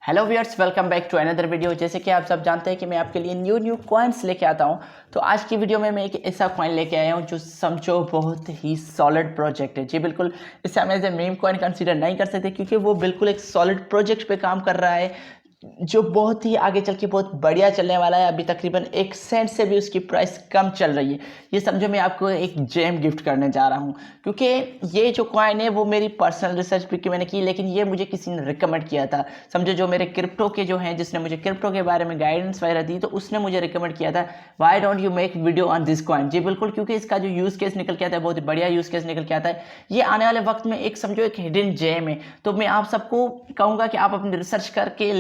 Hello viewers, welcome back to another video. जैसे कि आप सब जानते हैं कि मैं आपके लिए न्यू कॉइन्स लेके आता हूं। तो आज की वीडियो में मैं एक ऐसा कॉइन लेके आया हूं जो समझो बहुत ही सॉलिड प्रोजेक्ट है। जी बिल्कुल, इसे हम as a meme coin consider नहीं कर सकते क्योंकि वो बिल्कुल एक सॉलिड प्रोजेक्ट पे काम कर रहा है जो बहुत ही आगे चल के बहुत बढ़िया चलने वाला है। अभी तकरीबन 1 सेंट से भी उसकी प्राइस कम चल रही है। ये समझो मैं आपको एक जेम गिफ्ट करने जा रहा हूँ क्योंकि ये जो कॉइन है वो मेरी पर्सनल रिसर्च पे की मैंने की, लेकिन ये मुझे किसी ने रिकमेंड किया था। समझो जो मेरे क्रिप्टो के जो हैं, जिसने मुझे क्रिप्टो के बारे में गाइडेंस वगैरह दी, तो उसने मुझे रिकमेंड किया था why don't you make video on this coin. जी बिल्कुल, क्योंकि इसका जो यूज़ केस निकल के आता है बहुत ही बढ़िया यूज़ केस निकल के आता है। ये आने वाले वक्त में एक समझो एक हिडन जेम है। तो मैं आप सबको कहूँगा कि आप अपनी रिसर्च करके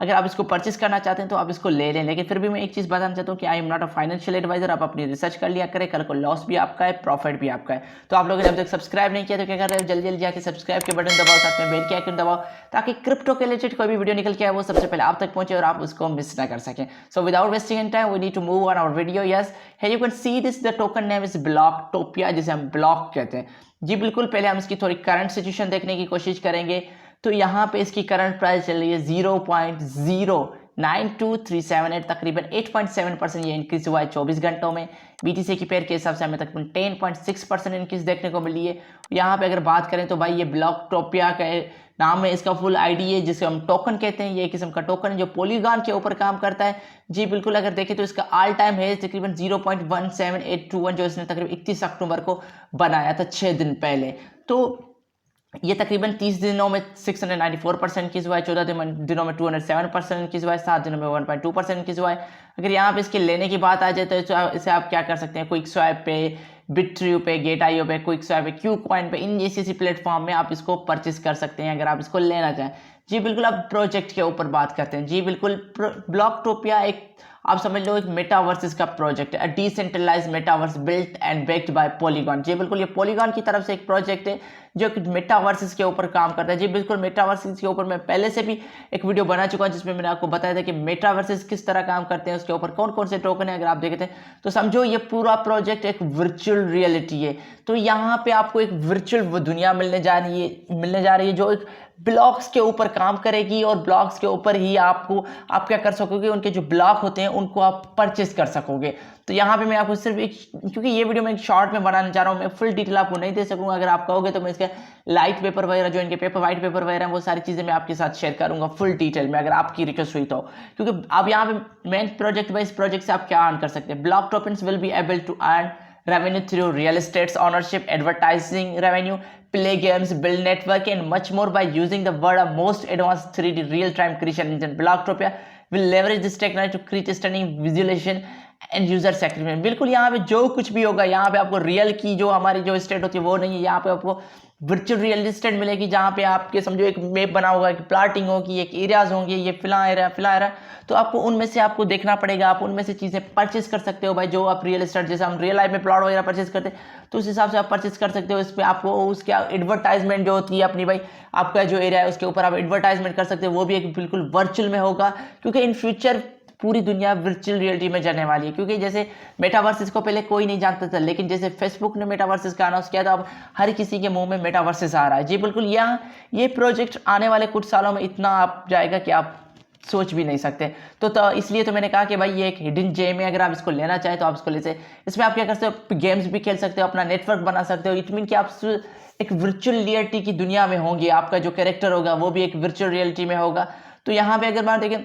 अगर आप इसको परचेस करना चाहते हैं तो आप इसको ले लें। लेकिन फिर भी मैं एक चीज़ बताना चाहता हूँ कि I am not a financial advisor. आप अपनी रिसर्च कर लिया करें, कल को लॉस भी आपका है, प्रॉफिट भी आपका है। तो आप लोगों ने अब तक सब्सक्राइब नहीं किया तो क्या कर रहे हो, जल्दी जल्दी जाकर सब्सक्राइब के बटन दबाओ, साथ में बेल के आइकन दबाओ ताकि क्रिप्टो के रिलेटेड कोई भी वीडियो निकल के आए वो सबसे पहले आप तक पहुंचे और आप उसको मिस ना कर सकें। So without wasting any time we need to move on our video. Yes, here you can see this, the token name is Blocktopia, जिसे हम ब्लॉक कहते हैं। जी बिल्कुल, पहले हम इसकी थोड़ी करंट सिचुएशन देखने की कोशिश करेंगे। तो यहाँ पे इसकी करंट प्राइस चल रही है 0.092378, तकरीबन 8.7% ये इंक्रीज हुआ है 24 घंटों में। बीटीसी की पेयर के हिसाब से हमें तकरीबन 10.6% इंक्रीज देखने को मिली है। यहाँ पे अगर बात करें तो भाई ये ब्लॉकटोपिया का नाम है, इसका फुल आईडी है जिसे हम टोकन कहते हैं। ये किस्म का टोकन है जो पॉलीगॉन के ऊपर काम करता है। जी बिल्कुल, अगर देखें तो इसका ऑल टाइम है तकरीबन 0.17821, जो इसने तकरीबन 31 अक्टूबर को बनाया था 6 दिन पहले। तो ये तकरीबन 30 दिनों में 694% इंक्रीज हुआ है, 14 दिनों में 207% इंक्रीज हुआ है, 7 दिनों में 1.2% इंक्रीज हुआ है। अगर यहाँ पे इसके लेने की बात आ जाए तो इसे आप क्या कर सकते हैं, क्विक स्वैप पे, बिट्रियो पे, गेट.io पे, क्विक स्वैप पे, क्यू कॉइन पे, इन जैसी प्लेटफॉर्म में आप इसको परचेस कर सकते हैं अगर आप इसको लेना चाहें। जी बिल्कुल, अब प्रोजेक्ट के ऊपर बात करते हैं। जी बिल्कुल, ब्लॉकटोपिया एक आप समझ लो एक मेटावर्स का प्रोजेक्ट है, a decentralized metaverse built and backed by Polygon. जी बिल्कुल, ये पॉलीगॉन की तरफ से एक प्रोजेक्ट है जो कि मेटावर्स के ऊपर काम करता है। जी बिल्कुल, मेटावर्स के ऊपर मैं पहले से भी एक वीडियो बना चुका हूं जिसमें मैंने आपको बताया था कि मेटावर्स किस तरह काम करते हैं, उसके ऊपर कौन कौन से टोकन है अगर आप देखते हैं। तो समझो ये पूरा प्रोजेक्ट एक वर्चुअल रियलिटी है। तो यहाँ पे आपको एक वर्चुअल दुनिया मिलने जा रही है जो एक ब्लॉक्स के ऊपर काम करेगी, और ब्लॉक्स के ऊपर ही आप क्या कर सकोगे, उनके जो ब्लॉक होते हैं उनको आप परचेस कर सकोगे। तो यहाँ पे मैं आपको सिर्फ एक, क्योंकि ये वीडियो मैं एक शॉर्ट में बनाने जा रहा हूँ, मैं फुल डिटेल आपको नहीं दे सकूंगा। अगर आप कहोगे तो मैं इसके लाइट पेपर वगैरह, जो इनके पेपर वाइट पेपर वगैरह वो सारी चीज़ें मैं आपके साथ शेयर करूंगा फुल डिटेल में, अगर आपकी रिक्वेस्ट हुई तो। क्योंकि अब यहाँ पे मेन प्रोजेक्ट वाइज प्रोजेक्ट से आप क्या अर्न कर सकते हैं। Block tokens will be able to earn revenue through real estate ownership, advertising revenue, play games, build network, and much more by using the world of most advanced 3D real-time creation engine. Blocktopia will leverage this technology to create stunning visualization and user sacrament. बिल्कुल, यहाँ पे जो कुछ भी होगा, यहाँ पे आपको रियल की जो हमारी जो स्टेट होती है वो नहीं है, यहाँ पे आपको वर्चुअल रियल स्टेट मिलेगी जहाँ पे आपके समझो एक मैप बना होगा, एक प्लाटिंग होगी, एक एरियाज होंगे, ये फिला एरिया। तो आपको उनमें से आपको देखना पड़ेगा, आप उनमें से चीज़ें परचेस कर सकते हो भाई। जो आप रियल एस्टेट, जैसे हम रियल लाइफ में प्लॉट वगैरह परचेस करते हैं तो उस हिसाब से आप परचेस कर सकते हो। इस पर आपको उसके एडवर्टाइजमेंट जो होती है अपनी भाई, आपका जो एरिया है उसके ऊपर आप एडवर्टाइजमेंट कर सकते हो, वो भी एक बिल्कुल वर्चुअल में होगा। क्योंकि इन फ्यूचर पूरी दुनिया वर्चुअल रियलिटी में जाने वाली है। क्योंकि जैसे मेटावर्सेस को पहले कोई नहीं जानता था, लेकिन जैसे फेसबुक ने मेटावर्सेस का अनाउंस किया था, अब हर किसी के मुंह में मेटावर्सेस आ रहा है। जी बिल्कुल, ये प्रोजेक्ट आने वाले कुछ सालों में इतना आप जाएगा कि आप सोच भी नहीं सकते। तो इसलिए तो मैंने कहा कि भाई ये एक हिडन जेम है, अगर आप इसको लेना चाहें तो आप इसको ले सकते। इसमें आप क्या कर सकते हो, गेम्स भी खेल सकते हो, अपना नेटवर्क बना सकते हो। इट मीन कि आप एक वर्चुअल रियलिटी की दुनिया में होंगे, आपका जो कैरेक्टर होगा वो भी एक वर्चुअल रियलिटी में होगा। तो यहाँ पे अगर बात देखें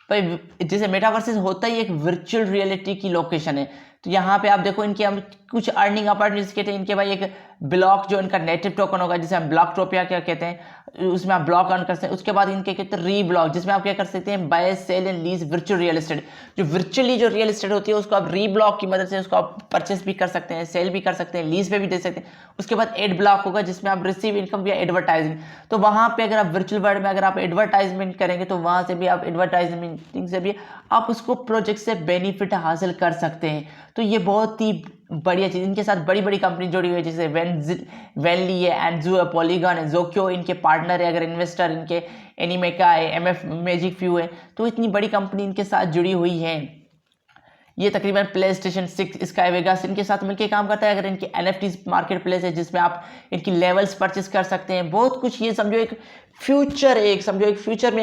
भाई, जैसे मेटावर्सेस होता ही एक वर्चुअल रियलिटी की लोकेशन है। तो यहाँ पे आप देखो इनके हम कुछ अर्निंग अपॉर्चुनिटीज कहते हैं इनके भाई। एक ब्लॉक जो इनका नेटिव टोकन होगा जिसे हम ब्लॉकटोपिया क्या कहते हैं, उसमें आप ब्लॉक अर्न कर सकते हैं। उसके बाद इनके कहते हैं री ब्लॉक, जिसमें आप क्या कर सकते हैं, buy sell and lease virtual real estate. जो वर्चुअली जो रियल एस्टेट होती है उसको आप री ब्लॉक की मदद से उसको आप परचेस भी कर सकते हैं, सेल भी कर सकते हैं, लीज पे भी दे सकते हैं। उसके बाद एड ब्लॉक होगा जिसमें आप रिसीव इनकम या एडवर्टाइजिंग। तो वहाँ पे अगर आप वर्चुअल वर्ल्ड में अगर आप एडवर्टाइजमेंट करेंगे तो वहाँ से भी आप एडवर्टाइजमेंट से भी आप उसको प्रोजेक्ट से बेनिफिट हासिल कर सकते हैं। तो ये बहुत ही बढ़िया चीज़। इनके साथ बड़ी बड़ी कंपनी जुड़ी हुई है, जैसे वेनली है, एंजू है, पॉलीगॉन है, जोक्यो इनके पार्टनर है, अगर इन्वेस्टर इनके एनिमेका है, एमएफ मैजिक फ्यू है। तो इतनी बड़ी कंपनी इनके साथ जुड़ी हुई है। ये तकरीबन प्ले स्टेशन 6, स्काई वेगास इनके साथ मिलकर काम करता है। अगर इनकी NFT मार्केट प्लेस है जिसमें आप इनकी लेवल्स परचेस कर सकते हैं, बहुत कुछ। ये समझो एक फ्यूचर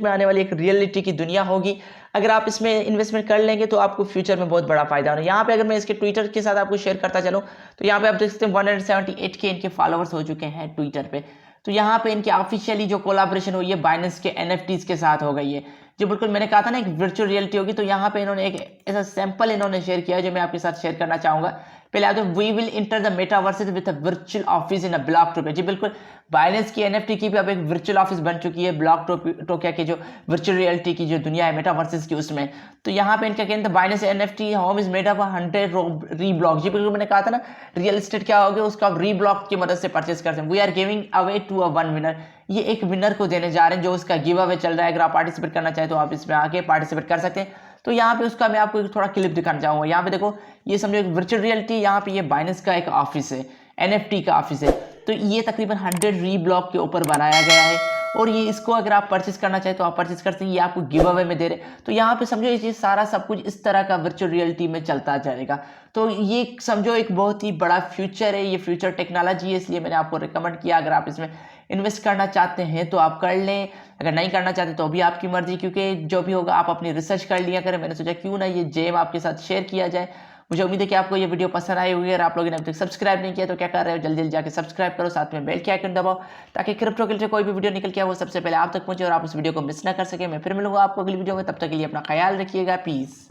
में आने वाली एक रियलिटी की दुनिया होगी। अगर आप इसमें इन्वेस्टमेंट कर लेंगे तो आपको फ्यूचर में बहुत बड़ा फायदा होगा। यहाँ पे अगर मैं इसके ट्विटर के साथ आपको शेयर करता चलूँ तो यहाँ पे आप देख सकते हैं 178 के इनके फॉलोअर्स हो चुके हैं ट्विटर पे। तो यहाँ पे इनकी ऑफिशियली जो कोलाब्रेशन हुई है बाइनेंस के NFTs के साथ हो गई है, जो बिल्कुल मैंने कहा था ना एक वर्चुअल रियलिटी होगी। तो यहाँ पे इन्होंने एक ऐसा सैंपल इन्होंने शेयर किया है जो मैं आपके साथ शेयर करना चाहूँगा। पहले आते we will enter the metaverse with a virtual office in a Blocktopia. जी बिल्कुल, बाइनेंस की NFT की भी अब एक वर्चुअल ऑफिस बन चुकी है ब्लॉक टोकिया की जो वर्चुअल रियलिटी की जो दुनिया है मेटावर्सेस की उसमें। तो यहाँ पे इनका कहते हैं Binance NFT home is made up 100 रीब्लॉक। जी बिल्कुल, मैंने कहा था ना रियल एस्टेट क्या हो गया, उसका आप रीब्लॉक की मदद से परचेस करते हैं। We are giving away to a one winner. ये एक विनर को देने जा रहे हैं जो उसका गिव अवे चल रहा है। अगर आप पार्टिसिपेट करना चाहें तो आप इसमें आके पार्टिसिपेट कर सकते हैं। तो यहाँ पे उसका मैं आपको थोड़ा क्लिप दिखाना चाहूँगा। यहाँ पे देखो, ये समझो एक वर्चुअल रियलिटी, यहाँ पे ये बाइनेंस का एक ऑफिस है, NFT का ऑफिस है। तो ये तकरीबन 100 रीब्लॉक के ऊपर बनाया गया है और ये इसको अगर आप परचेस करना चाहें तो आप परचेस कर सकते हैं। ये आपको गिव अवे में दे रहे। तो यहाँ पे समझो ये सारा सब कुछ इस तरह का वर्चुअल रियलिटी में चलता जाएगा। तो ये समझो एक बहुत ही बड़ा फ्यूचर है, ये फ्यूचर टेक्नोलॉजी है, इसलिए मैंने आपको रिकमेंड किया। अगर आप इसमें इन्वेस्ट करना चाहते हैं तो आप कर लें, अगर नहीं करना चाहते तो भी आपकी मर्जी, क्योंकि जो भी होगा आप अपनी रिसर्च कर लिया करें। मैंने सोचा क्यों ना ये जेम आपके साथ शेयर किया जाए। मुझे उम्मीद है कि आपको ये वीडियो पसंद आई होगी। अगर आप लोगों ने अभी तक सब्सक्राइब नहीं किया तो क्या कर रहे हो, जल्दी जल्दी जाकर सब्सक्राइब करो, साथ में बेल के आइकन दबाओ ताकि क्रिप्टो के लिए कोई भी वीडियो निकल के वो सबसे पहले आप तक पहुंचे और आप उस वीडियो को मिस ना कर सके। मैं फिर मिलूंगा आपको अगली वीडियो में, तब तक के लिए अपना ख्याल रखिएगा। पीस।